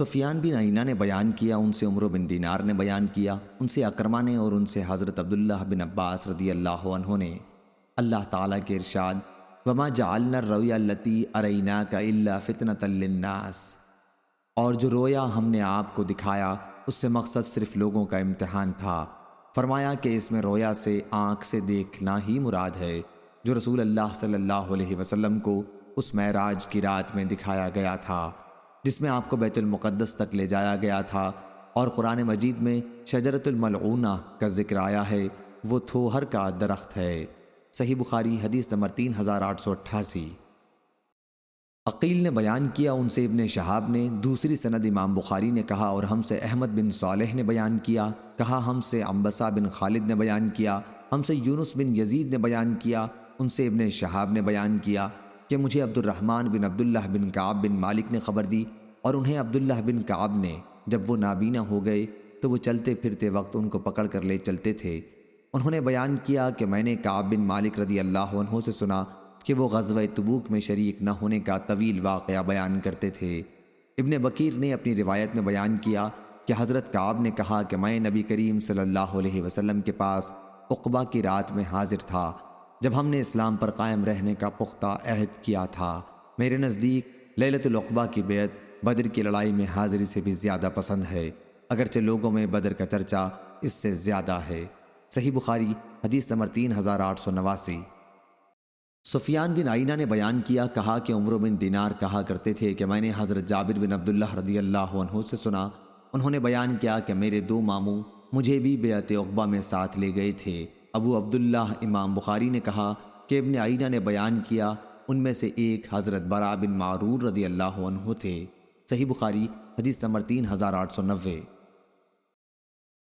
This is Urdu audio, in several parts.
سفیان بن عیینہ نے بیان کیا، ان سے عمرو بن دینار نے بیان کیا، ان سے اکرمہ نے، اور ان سے حضرت عبداللہ بن عباس رضی اللہ عنہ نے اللہ تعالیٰ کے ارشاد وَمَا جَعَلْنَا الرُّؤْيَا الَّتِي أَرَيْنَاكَ إِلَّا فِتْنَةً لِلنَّاسِ، اور جو رویا ہم نے آپ کو دکھایا اس سے مقصد صرف لوگوں کا امتحان تھا۔ فرمایا کہ اس میں رویا سے آنکھ سے دیکھنا ہی مراد ہے، جو رسول اللہ صلی اللہ علیہ وسلم کو اس معراج کی رات میں دکھایا گیا تھا، جس میں آپ کو بیت المقدس تک لے جایا گیا تھا، اور قرآن مجید میں شجرۃ الملعونہ کا ذکر آیا ہے، وہ تھوہر کا درخت ہے۔ صحیح بخاری حدیث نمبر 3888۔ عقیل نے بیان کیا، ان سے ابن شہاب نے، دوسری سند امام بخاری نے کہا، اور ہم سے احمد بن صالح نے بیان کیا، کہا ہم سے عنبسہ بن خالد نے بیان کیا، ہم سے یونس بن یزید نے بیان کیا، ان سے ابن شہاب نے بیان کیا کہ مجھے عبد الرحمن بن عبداللہ بن کعب بن مالک نے خبر دی، اور انہیں عبداللہ بن کعب نے، جب وہ نابینا ہو گئے تو وہ چلتے پھرتے وقت ان کو پکڑ کر لے چلتے تھے۔ انہوں نے بیان کیا کہ میں نے کعب بن مالک رضی اللہ عنہ سے سنا کہ وہ غزوہ تبوک میں شریک نہ ہونے کا طویل واقعہ بیان کرتے تھے۔ ابن بکیر نے اپنی روایت میں بیان کیا کہ حضرت کعب نے کہا کہ میں نبی کریم صلی اللہ علیہ وسلم کے پاس عقبہ کی رات میں حاضر تھا، جب ہم نے اسلام پر قائم رہنے کا پختہ عہد کیا تھا۔ میرے نزدیک لیلۃ العقبہ کی بیعت بدر کی لڑائی میں حاضری سے بھی زیادہ پسند ہے، اگرچہ لوگوں میں بدر کا چرچا اس سے زیادہ ہے۔ صحیح بخاری حدیث نمبر 3889۔ سفیان بن عیینہ نے بیان کیا، کہا کہ عمرو بن دینار کہا کرتے تھے کہ میں نے حضرت جابر بن عبداللہ رضی اللہ عنہ سے سنا، انہوں نے بیان کیا کہ میرے دو ماموں مجھے بھی بیعت عقبہ میں ساتھ لے گئے تھے۔ ابو عبداللہ امام بخاری نے کہا کہ ابن عیینہ نے بیان کیا، ان میں سے ایک حضرت برا بن معرور رضی اللہ عنہ تھے۔ صحیح بخاری حدیث نمبر 3890۔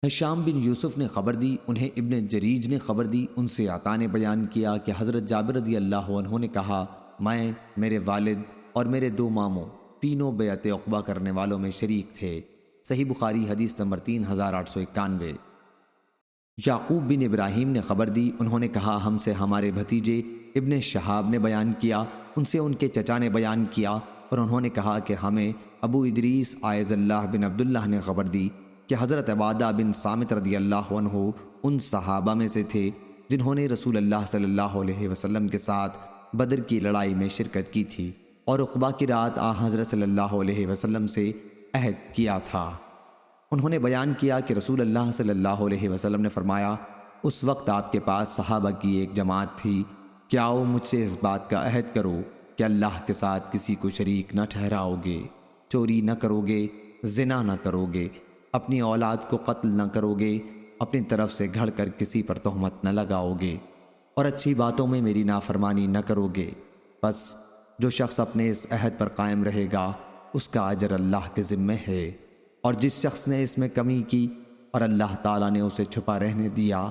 ہشام بن یوسف نے خبر دی، انہیں ابن جریج نے خبر دی، ان سے عطا نے بیان کیا کہ حضرت جابر رضی اللہ عنہ نے کہا میں، میرے والد اور میرے دو ماموں تینوں بیعت عقبہ کرنے والوں میں شریک تھے۔ صحیح بخاری حدیث نمبر 3891۔ یعقوب بن ابراہیم نے خبر دی، انہوں نے کہا ہم سے ہمارے بھتیجے ابن شہاب نے بیان کیا، ان سے ان کے چچا نے بیان کیا، اور انہوں نے کہا کہ ہمیں ابو ادریس عائذ اللہ بن عبداللہ نے خبر دی کہ حضرت عبادہ بن صامت رضی اللہ عنہ ان صحابہ میں سے تھے جنہوں نے رسول اللہ صلی اللہ علیہ وسلم کے ساتھ بدر کی لڑائی میں شرکت کی تھی، اور عقبہ کی رات حضرت صلی اللہ علیہ وسلم سے عہد کیا تھا۔ انہوں نے بیان کیا کہ رسول اللہ صلی اللہ علیہ وسلم نے فرمایا اس وقت آپ کے پاس صحابہ کی ایک جماعت تھی کہ آؤ مجھ سے اس بات کا عہد کرو کہ اللہ کے ساتھ کسی کو شریک نہ ٹھہراؤ گے، چوری نہ کرو گے، زنا نہ کرو گے، اپنی اولاد کو قتل نہ کرو گے، اپنی طرف سے گھڑ کر کسی پر تہمت نہ لگاؤ گے، اور اچھی باتوں میں میری نافرمانی نہ کرو گے۔ بس جو شخص اپنے اس عہد پر قائم رہے گا اس کا اجر اللہ کے ذمہ ہے، اور جس شخص نے اس میں کمی کی اور اللہ تعالیٰ نے اسے چھپا رہنے دیا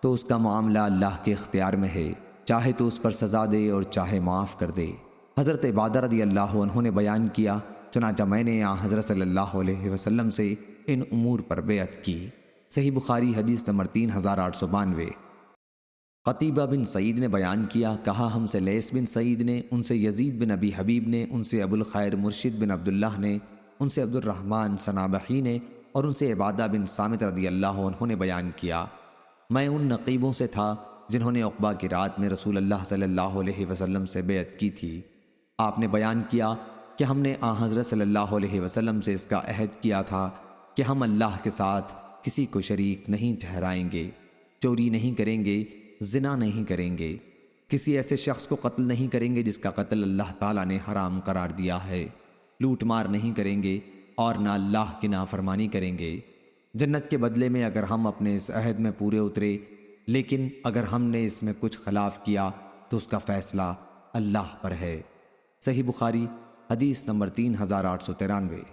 تو اس کا معاملہ اللہ کے اختیار میں ہے، چاہے تو اس پر سزا دے اور چاہے معاف کر دے۔ حضرت عبادہ رضی اللہ عنہ نے بیان کیا، چنانچہ میں نے حضرت صلی اللہ علیہ وسلم سے ان امور پر بیعت کی۔ صحیح بخاری حدیث نمبر 3892۔ قتیبہ بن سعید نے بیان کیا، کہا ہم سے لیث بن سعید نے، ان سے یزید بن ابی حبیب نے، ان سے ابو الخیر مرشد بن عبداللہ نے، ان سے عبد الرحمن صنابحی نے، اور ان سے عبادہ بن صامت رضی اللہ عنہ نے بیان کیا میں ان نقیبوں سے تھا جنہوں نے عقبہ کی رات میں رسول اللہ صلی اللہ علیہ وسلم سے بیعت کی تھی۔ آپ نے بیان کیا کہ ہم نے حضرت صلی اللہ علیہ وسلم سے اس کا عہد کیا تھا کہ ہم اللہ کے ساتھ کسی کو شریک نہیں ٹھہرائیں گے، چوری نہیں کریں گے، زنا نہیں کریں گے، کسی ایسے شخص کو قتل نہیں کریں گے جس کا قتل اللہ تعالیٰ نے حرام قرار دیا ہے، لوٹ مار نہیں کریں گے، اور نہ اللہ کی نافرمانی کریں گے۔ جنت کے بدلے میں اگر ہم اپنے اس عہد میں پورے اترے، لیکن اگر ہم نے اس میں کچھ خلاف کیا تو اس کا فیصلہ اللہ پر ہے۔ صحیح بخاری حدیث نمبر 3893۔